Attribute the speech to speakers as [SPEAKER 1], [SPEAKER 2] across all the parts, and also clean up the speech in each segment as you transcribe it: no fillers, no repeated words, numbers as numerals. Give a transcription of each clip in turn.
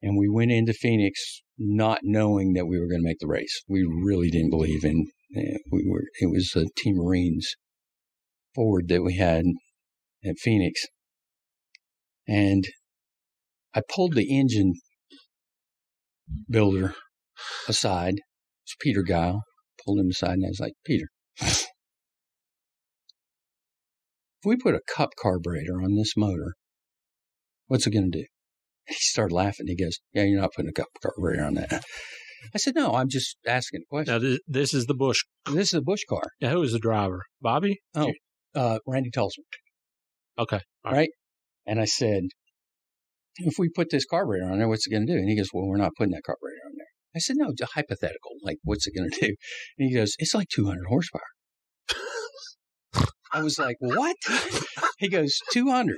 [SPEAKER 1] And we went into Phoenix not knowing that we were going to make the race. We really didn't believe in it was a Team Marines Ford that we had at Phoenix. And I pulled the engine builder aside. It's Peter Guile. Pulled him aside and I was like, Peter, if we put a cup carburetor on this motor, what's it going to do? He started laughing. He goes, yeah, you're not putting a cup carburetor on that. I said, no, I'm just asking a question.
[SPEAKER 2] Now, this is the Bush.
[SPEAKER 1] This is a Bush car.
[SPEAKER 2] Now, who was the driver? Bobby?
[SPEAKER 1] Oh, Randy Tulsman.
[SPEAKER 2] Okay.
[SPEAKER 1] All right. And I said, if we put this carburetor on there, what's it going to do? And he goes, well, we're not putting that carburetor on there. I said, no, just hypothetical. Like, what's it going to do? And he goes, it's like 200 horsepower. I was like, what? He goes, 200.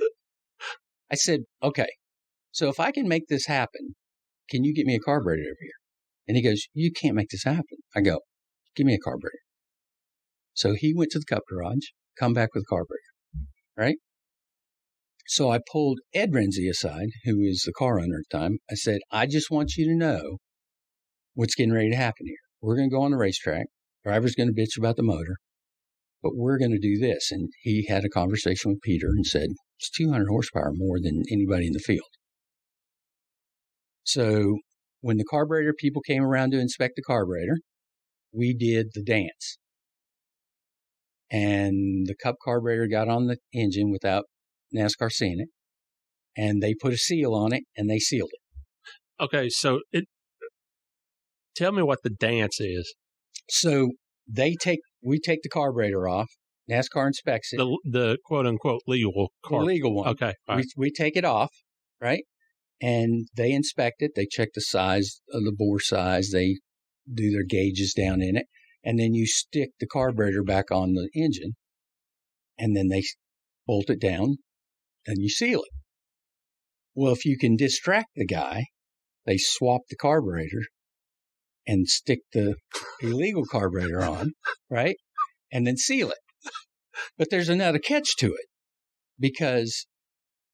[SPEAKER 1] I said, okay. So if I can make this happen, can you get me a carburetor over here? And he goes, you can't make this happen. I go, give me a carburetor. So he went to the cup garage, come back with a carburetor, right? So I pulled Ed Renzi aside, who is the car owner at the time. I said, I just want you to know what's getting ready to happen here. We're going to go on the racetrack. Driver's going to bitch about the motor, but we're going to do this. And he had a conversation with Peter and said, it's 200 horsepower more than anybody in the field. So when the carburetor people came around to inspect the carburetor, we did the dance. And the cup carburetor got on the engine without NASCAR seeing it. And they put a seal on it and they sealed it.
[SPEAKER 2] Okay, so tell me what the dance is.
[SPEAKER 1] So we take the carburetor off. NASCAR inspects it.
[SPEAKER 2] The quote unquote legal
[SPEAKER 1] carburetor. The legal one.
[SPEAKER 2] Okay. All right.
[SPEAKER 1] We take it off, right? And they inspect it. They check the size of the bore size. They do their gauges down in it. And then you stick the carburetor back on the engine. And then they bolt it down and you seal it. Well, if you can distract the guy, they swap the carburetor and stick the illegal carburetor on, right? And then seal it. But there's another catch to it because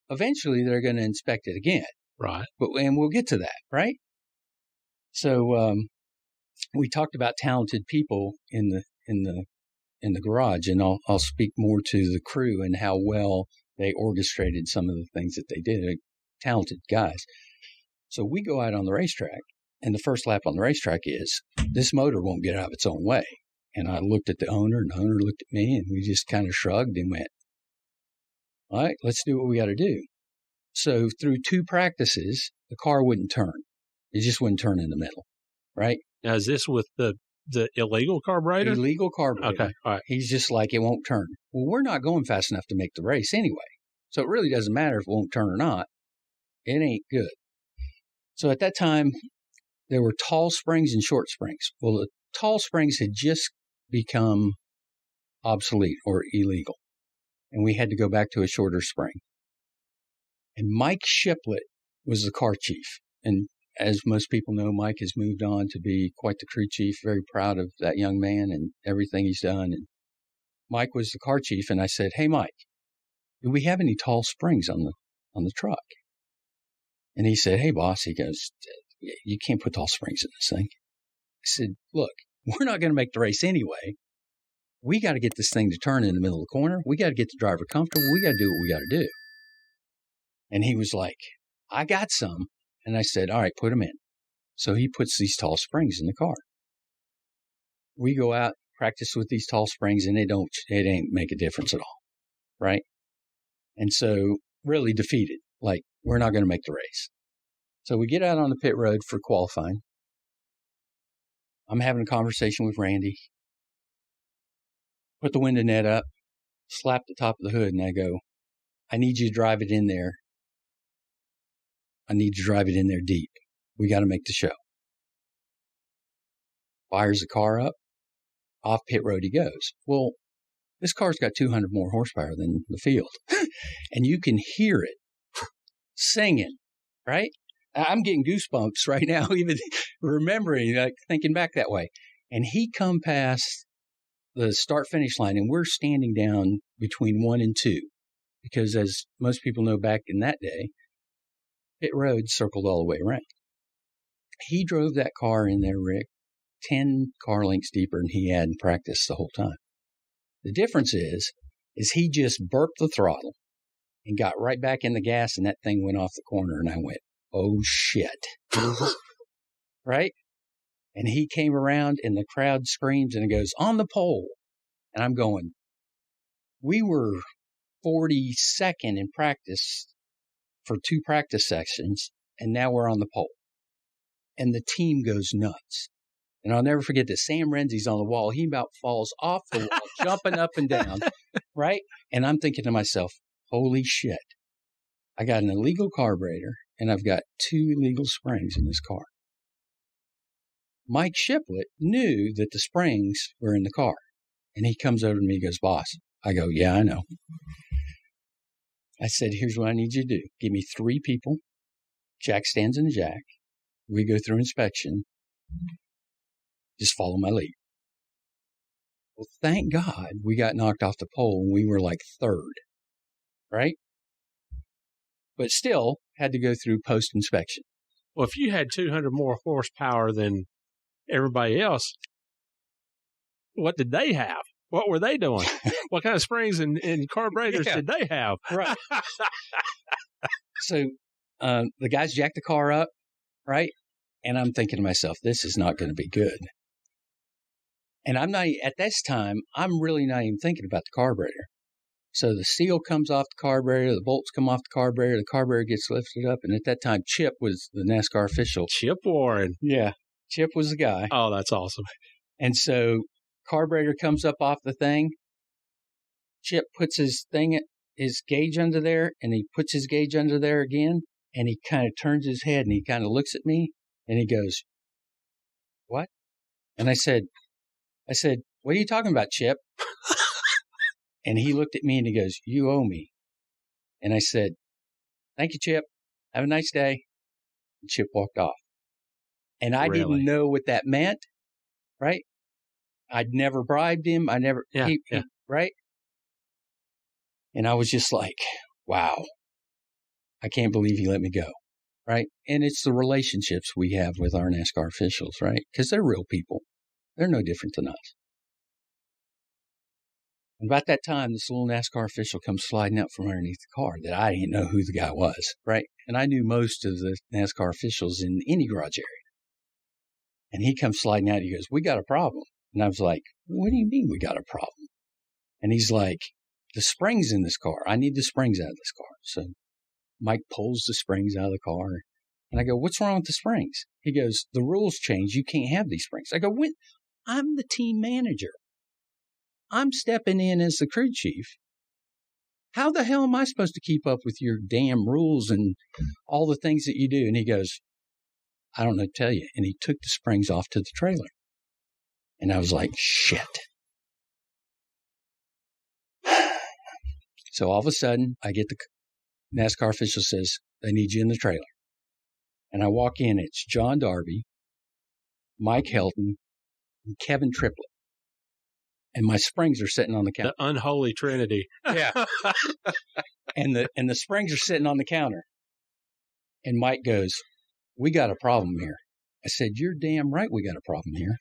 [SPEAKER 1] eventually they're going to inspect it again.
[SPEAKER 2] Right.
[SPEAKER 1] And we'll get to that, right? So we talked about talented people in the garage, and I'll speak more to the crew and how well they orchestrated some of the things that they did. Talented guys. So we go out on the racetrack, and the first lap on the racetrack is this motor won't get out of its own way. And I looked at the owner, and the owner looked at me, and we just kind of shrugged and went, all right, let's do what we got to do. So through 2 practices, the car wouldn't turn. It just wouldn't turn in the middle, right?
[SPEAKER 2] Now, is this with the illegal carburetor?
[SPEAKER 1] Illegal carburetor.
[SPEAKER 2] Okay, all right.
[SPEAKER 1] He's just like, it won't turn. Well, we're not going fast enough to make the race anyway. So it really doesn't matter if it won't turn or not. It ain't good. So at that time, there were tall springs and short springs. Well, the tall springs had just become obsolete or illegal. And we had to go back to a shorter spring. And Mike Shiplet was the car chief. And as most people know, Mike has moved on to be quite the crew chief. Very proud of that young man and everything he's done. And Mike was the car chief. And I said, hey, Mike, do we have any tall springs on the truck? And he said, hey, boss, he goes, you can't put tall springs in this thing. I said, look, we're not going to make the race anyway. We got to get this thing to turn in the middle of the corner. We got to get the driver comfortable. We got to do what we got to do. And he was like, I got some. And I said, all right, put them in. So he puts these tall springs in the car. We go out, practice with these tall springs, and it ain't make a difference at all. Right? And so really defeated. Like, we're not going to make the race. So we get out on the pit road for qualifying. I'm having a conversation with Randy. Put the window net up, slap the top of the hood, and I go, I need you to drive it in there. I need to drive it in there deep. We got to make the show. Fires the car up. Off pit road he goes. Well, this car's got 200 more horsepower than the field. And you can hear it singing, right? I'm getting goosebumps right now, even remembering, like thinking back that way. And he come past the start-finish line, and we're standing down between 1 and 2. Because as most people know back in that day, pit road circled all the way around. He drove that car in there, Rick, 10 car lengths deeper than he had in practice the whole time. The difference is he just burped the throttle and got right back in the gas, and that thing went off the corner, and I went, oh, shit. Right? And he came around, and the crowd screams, and it goes, on the pole. And I'm going, we were 42nd in practice for 2 practice sections, and now we're on the pole. And the team goes nuts. And I'll never forget that Sam Renzi's on the wall. He about falls off the wall, jumping up and down, right? And I'm thinking to myself, holy shit. I got an illegal carburetor, and I've got 2 illegal springs in this car. Mike Shiplett knew that the springs were in the car. And he comes over to me and goes, boss. I go, yeah, I know. I said, here's what I need you to do. Give me 3 people. Jack stands in the jack. We go through inspection. Just follow my lead. Well, thank God we got knocked off the pole and we were like 3rd, right? But still had to go through post-inspection.
[SPEAKER 2] Well, if you had 200 more horsepower than everybody else, what did they have? What were they doing? What kind of springs and carburetors did they have?
[SPEAKER 1] Right. So the guys jacked the car up, right? And I'm thinking to myself, this is not going to be good. And I'm not, at this time, I'm really not even thinking about the carburetor. So the seal comes off the carburetor, the bolts come off the carburetor gets lifted up. And at that time, Chip was the NASCAR official.
[SPEAKER 2] Chip Warren.
[SPEAKER 1] Yeah. Chip was the guy.
[SPEAKER 2] Oh, that's awesome.
[SPEAKER 1] And so carburetor comes up off the thing. Chip puts his gauge under there, and he puts his gauge under there again. And he kind of turns his head and he kind of looks at me and he goes, what? And I said, what are you talking about, Chip? And he looked at me and he goes, you owe me. And I said, thank you, Chip. Have a nice day. And Chip walked off. And I didn't know what that meant, right? I'd never bribed him. Right? And I was just like, wow, I can't believe he let me go, right? And it's the relationships we have with our NASCAR officials, right? Because they're real people. They're no different than us. And about that time, this little NASCAR official comes sliding out from underneath the car that I didn't know who the guy was, right? And I knew most of the NASCAR officials in any garage area. And he comes sliding out. He goes, we got a problem. And I was like, what do you mean we got a problem? And he's like, the springs in this car. I need the springs out of this car. So Mike pulls the springs out of the car. And I go, what's wrong with the springs? He goes, the rules change. You can't have these springs. I go, when? I'm the team manager. I'm stepping in as the crew chief. How the hell am I supposed to keep up with your damn rules and all the things that you do? And he goes, I don't know what to tell you. And he took the springs off to the trailer. And I was like, shit. So all of a sudden, I get the NASCAR official says, they need you in the trailer. And I walk in. It's John Darby, Mike Helton, and Kevin Triplett. And my springs are sitting on the counter.
[SPEAKER 2] The unholy trinity.
[SPEAKER 1] Yeah. and the springs are sitting on the counter. And Mike goes, we got a problem here. I said, you're damn right we got a problem here.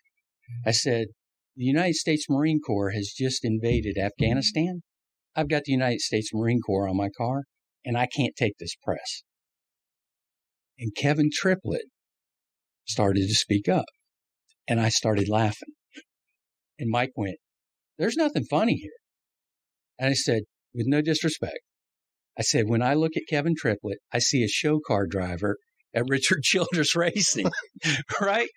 [SPEAKER 1] I said, the United States Marine Corps has just invaded Afghanistan. I've got the United States Marine Corps on my car, and I can't take this press. And Kevin Triplett started to speak up. And I started laughing. And Mike went, there's nothing funny here. And I said, with no disrespect, I said, when I look at Kevin Triplett, I see a show car driver at Richard Childress Racing, right?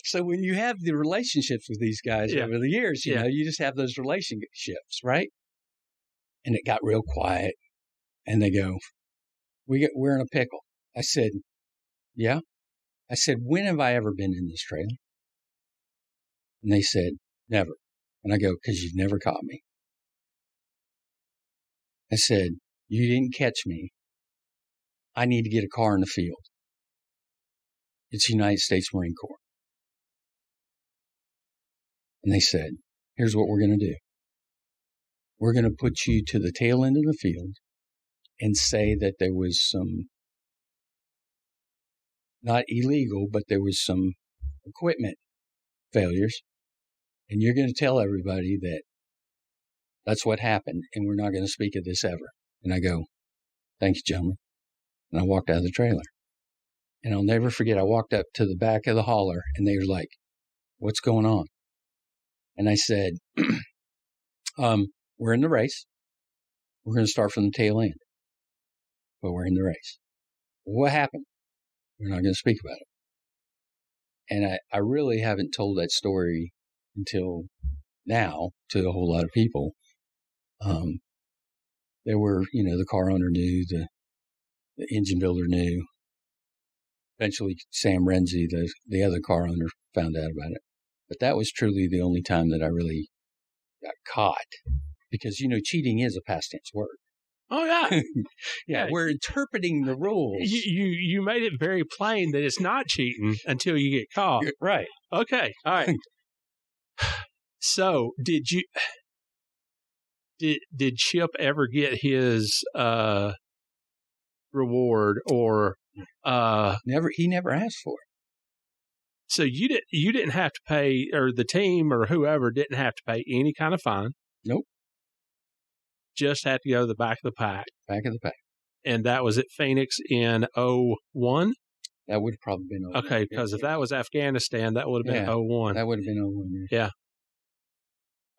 [SPEAKER 1] So when you have the relationships with these guys over the years, you know, you just have those relationships, right? And it got real quiet. And they go, we're in a pickle. I said, yeah. I said, when have I ever been in this trailer? And they said, never. And I go, because you've never caught me. I said, you didn't catch me. I need to get a car in the field. It's United States Marine Corps. And they said, here's what we're going to do. We're going to put you to the tail end of the field and say that there was not illegal, but there was some equipment failures. And you're going to tell everybody that that's what happened, and we're not going to speak of this ever. And I go, thanks, gentlemen. And I walked out of the trailer. And I'll never forget, I walked up to the back of the hauler, and they were like, what's going on? And I said, we're in the race. We're going to start from the tail end. But we're in the race. What happened? We're not going to speak about it. And I really haven't told that story until now to a whole lot of people. There were, the car owner knew, the engine builder knew. Eventually, Sam Renzi, the other car owner, found out about it. But that was truly the only time that I really got caught. Because, cheating is a past tense word.
[SPEAKER 2] Oh, yeah.
[SPEAKER 1] Yeah, we're interpreting the rules.
[SPEAKER 2] You made it very plain that it's not cheating until you get caught.
[SPEAKER 1] Right.
[SPEAKER 2] Okay. All right. So, did Chip ever get his reward or
[SPEAKER 1] Never. He never asked for it.
[SPEAKER 2] So you didn't have to pay, or the team or whoever didn't have to pay any kind of fine.
[SPEAKER 1] Nope.
[SPEAKER 2] Just had to go to the back of the pack.
[SPEAKER 1] Back of the pack.
[SPEAKER 2] And that was at Phoenix in 2001?
[SPEAKER 1] That would have probably been 2001.
[SPEAKER 2] Okay, because if that was Afghanistan, that would have been 2001.
[SPEAKER 1] That would have been 2001.
[SPEAKER 2] Yeah.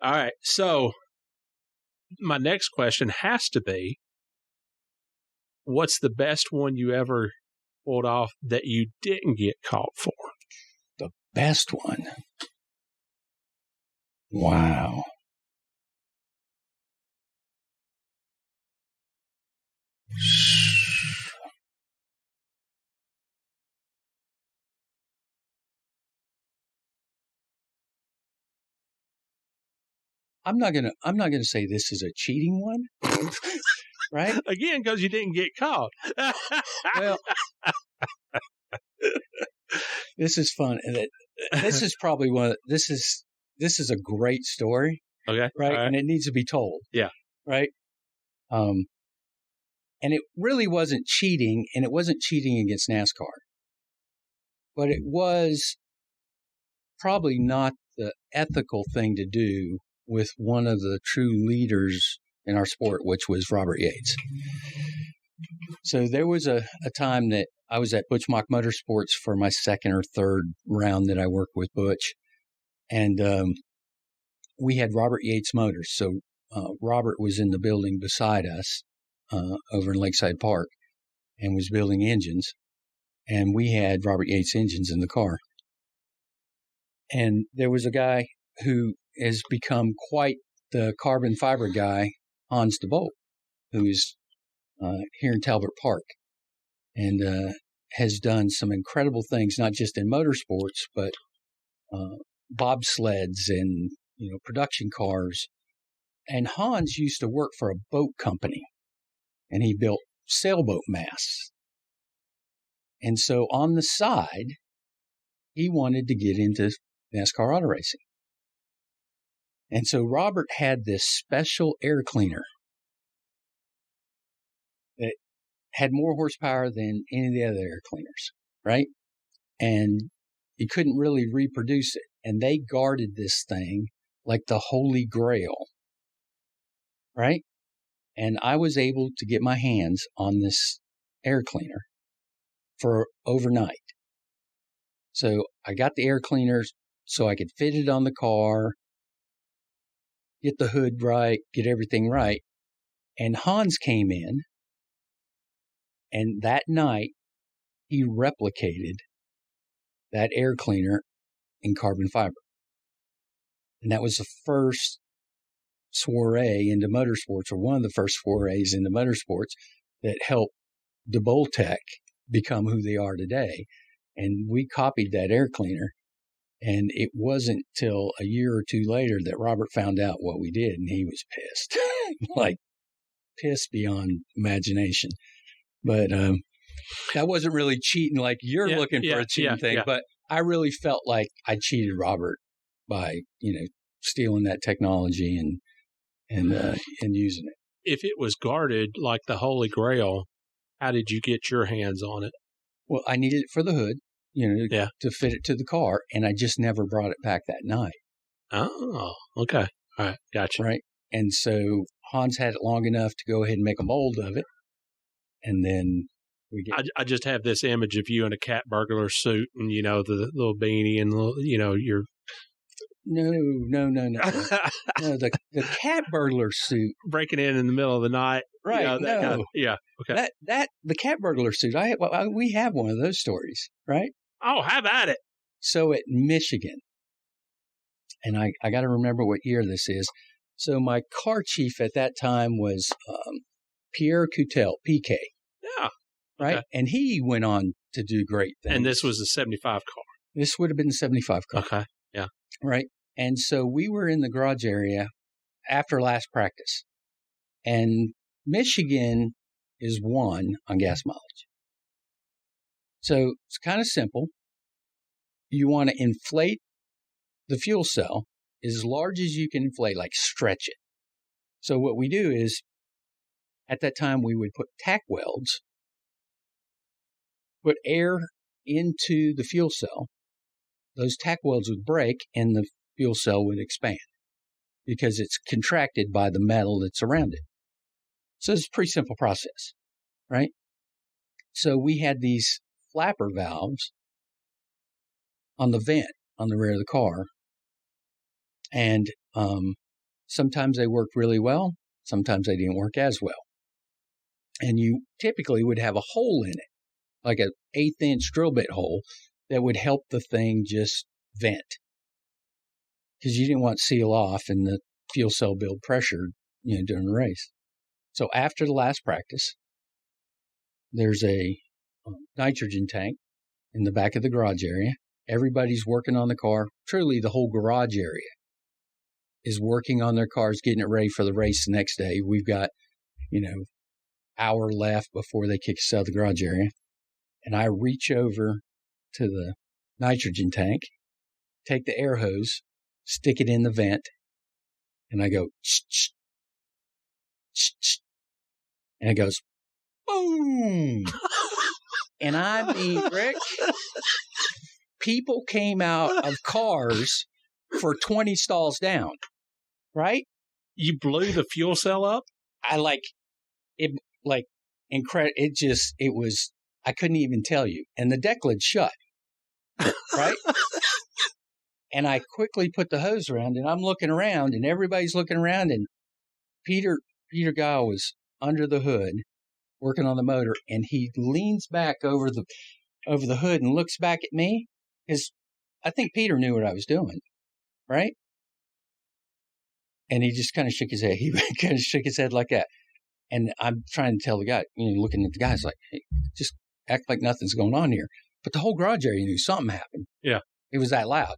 [SPEAKER 2] All right. So my next question has to be, what's the best one you ever pulled off that you didn't get caught for?
[SPEAKER 1] The best one? Wow. I'm not gonna say this is a cheating one, right?
[SPEAKER 2] Again, because you didn't get caught.
[SPEAKER 1] Well, this is fun. This is probably this is a great story.
[SPEAKER 2] Okay.
[SPEAKER 1] Right? And it needs to be told.
[SPEAKER 2] Yeah.
[SPEAKER 1] Right. And it really wasn't cheating, and it wasn't cheating against NASCAR, but it was probably not the ethical thing to do with one of the true leaders in our sport, which was Robert Yates. So there was a time that I was at Butch Mock Motorsports for my second or third round that I worked with Butch. And we had Robert Yates Motors. So Robert was in the building beside us over in Lakeside Park and was building engines. And we had Robert Yates engines in the car. And there was a guy who has become quite the carbon fiber guy, Hans DeBolt, who is here in Talbot Park and has done some incredible things, not just in motorsports, but bobsleds and, production cars. And Hans used to work for a boat company, and he built sailboat masts. And so on the side, he wanted to get into NASCAR auto racing. And so Robert had this special air cleaner that had more horsepower than any of the other air cleaners, right? And you couldn't really reproduce it. And they guarded this thing like the Holy Grail, right? And I was able to get my hands on this air cleaner for overnight. So I got the air cleaners so I could fit it on the car, get the hood right, get everything right. And Hans came in, and that night he replicated that air cleaner in carbon fiber. And that was the first soiree into motorsports, or one of the first forays into motorsports that helped DeBoltech become who they are today. And we copied that air cleaner. And it wasn't till a year or two later that Robert found out what we did, and he was pissed, like pissed beyond imagination. But that wasn't really cheating like you're looking for a cheating thing. Yeah. But I really felt like I cheated Robert by, stealing that technology and using it.
[SPEAKER 2] If it was guarded like the Holy Grail, how did you get your hands on it?
[SPEAKER 1] Well, I needed it for the hood,
[SPEAKER 2] Yeah.
[SPEAKER 1] to fit it to the car, and I just never brought it back that night.
[SPEAKER 2] Oh, okay. All right. Gotcha.
[SPEAKER 1] Right. And so Hans had it long enough to go ahead and make a mold of it. And then
[SPEAKER 2] I just have this image of you in a cat burglar suit and, the little beanie and, your.
[SPEAKER 1] No. No, the cat burglar suit.
[SPEAKER 2] Breaking in the middle of the night.
[SPEAKER 1] Right.
[SPEAKER 2] Yeah. Okay.
[SPEAKER 1] The cat burglar suit. We have one of those stories, right?
[SPEAKER 2] Oh, how about it?
[SPEAKER 1] So at Michigan, and I got to remember what year this is. So my car chief at that time was Pierre Coutel, PK.
[SPEAKER 2] Yeah.
[SPEAKER 1] Right.
[SPEAKER 2] Okay.
[SPEAKER 1] And he went on to do great things.
[SPEAKER 2] And this was a 75 car.
[SPEAKER 1] This would have been the 75 car.
[SPEAKER 2] Okay. Yeah.
[SPEAKER 1] Right. And so we were in the garage area after last practice. And Michigan is 1 on gas mileage. So it's kind of simple. You want to inflate the fuel cell as large as you can inflate, like stretch it. So what we do is, at that time, we would put tack welds, put air into the fuel cell. Those tack welds would break and the fuel cell would expand because it's contracted by the metal that's around it. So it's a pretty simple process, right? So we had these flapper valves on the vent on the rear of the car. And sometimes they worked really well. Sometimes they didn't work as well. And you typically would have a hole in it, like an 1/8-inch drill bit hole that would help the thing just vent. Because you didn't want to seal off and the fuel cell build pressure, during the race. So after the last practice, there's a nitrogen tank in the back of the garage area. Everybody's working on the car. Truly, the whole garage area is working on their cars, getting it ready for the race the next day. We've got, hour left before they kick us out of the garage area. And I reach over to the nitrogen tank, take the air hose, stick it in the vent, and I go, ch-ch, ch-ch, and it goes, boom. And I mean, Rick, people came out of cars for 20 stalls down, right?
[SPEAKER 2] You blew the fuel cell up?
[SPEAKER 1] It was, I couldn't even tell you. And the deck lid shut, right? And I quickly put the hose around and I'm looking around and everybody's looking around and Peter Guile was under the hood working on the motor and he leans back over the hood and looks back at me because I think Peter knew what I was doing, right? And he just kind of shook his head. He kind of shook his head like that. And I'm trying to tell the guy, looking at the guys like, hey, just act like nothing's going on here. But the whole garage area knew something happened.
[SPEAKER 2] Yeah.
[SPEAKER 1] It was that loud.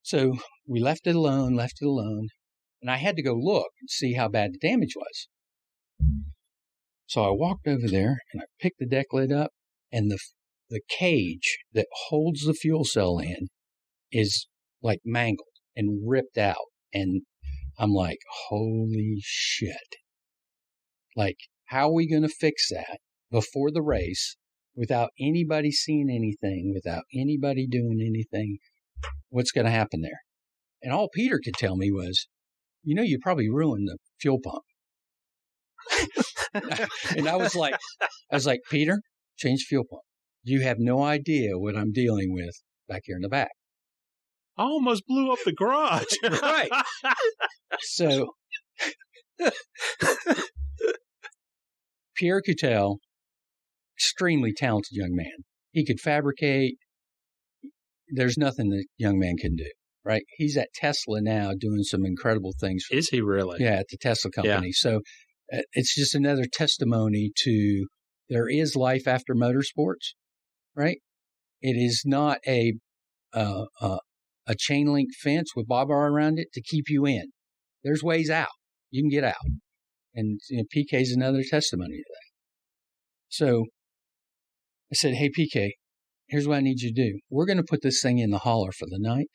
[SPEAKER 1] So we left it alone. And I had to go look and see how bad the damage was. So I walked over there and I picked the deck lid up and the cage that holds the fuel cell in is like mangled and ripped out. And I'm like, holy shit. Like, how are we going to fix that before the race without anybody seeing anything, without anybody doing anything? What's going to happen there? And all Peter could tell me was, you probably ruined the fuel pump. And I was like, Peter, change fuel pump. You have no idea what I'm dealing with back here in the back.
[SPEAKER 2] I almost blew up the garage.
[SPEAKER 1] Right. So Pierre Coutel, extremely talented young man. He could fabricate. There's nothing that young man can do, right? He's at Tesla now doing some incredible things.
[SPEAKER 2] Is he really?
[SPEAKER 1] Yeah, at the Tesla company.
[SPEAKER 2] Yeah.
[SPEAKER 1] So it's just another testimony to there is life after motorsports, right? It is not a chain link fence with barbed wire around it to keep you in. There's ways out. You can get out. And PK is another testimony to that. So I said, hey, PK, here's what I need you to do. We're going to put this thing in the hauler for the night.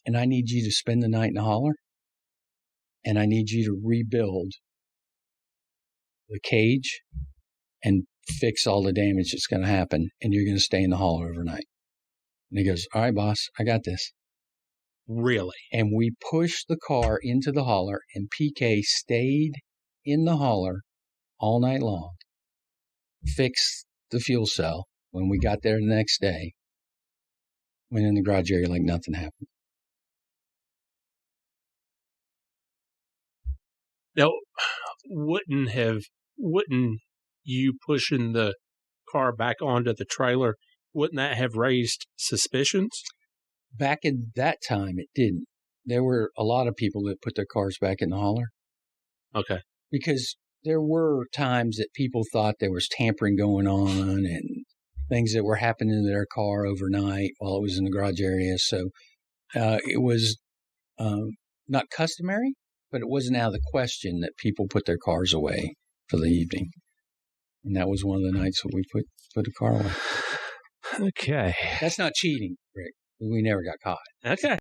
[SPEAKER 1] And I need you to spend the night in the hauler. And I need you to rebuild the cage and fix all the damage that's going to happen, and you're going to stay in the hauler overnight. And he goes, all right, boss, I got this.
[SPEAKER 2] Really?
[SPEAKER 1] And we pushed the car into the hauler, and PK stayed in the hauler all night long, fixed the fuel cell. When we got there the next day, went in the garage area like nothing happened.
[SPEAKER 2] Now, wouldn't you pushing the car back onto the trailer, wouldn't that have raised suspicions?
[SPEAKER 1] Back in that time, it didn't. There were a lot of people that put their cars back in the hauler.
[SPEAKER 2] Okay.
[SPEAKER 1] Because there were times that people thought there was tampering going on and things that were happening to their car overnight while it was in the garage area. So it was not customary, but it wasn't out of the question that people put their cars away for the evening. And that was one of the nights that we put a car away.
[SPEAKER 2] Okay.
[SPEAKER 1] That's not cheating, Rick. We never got caught.
[SPEAKER 2] Okay.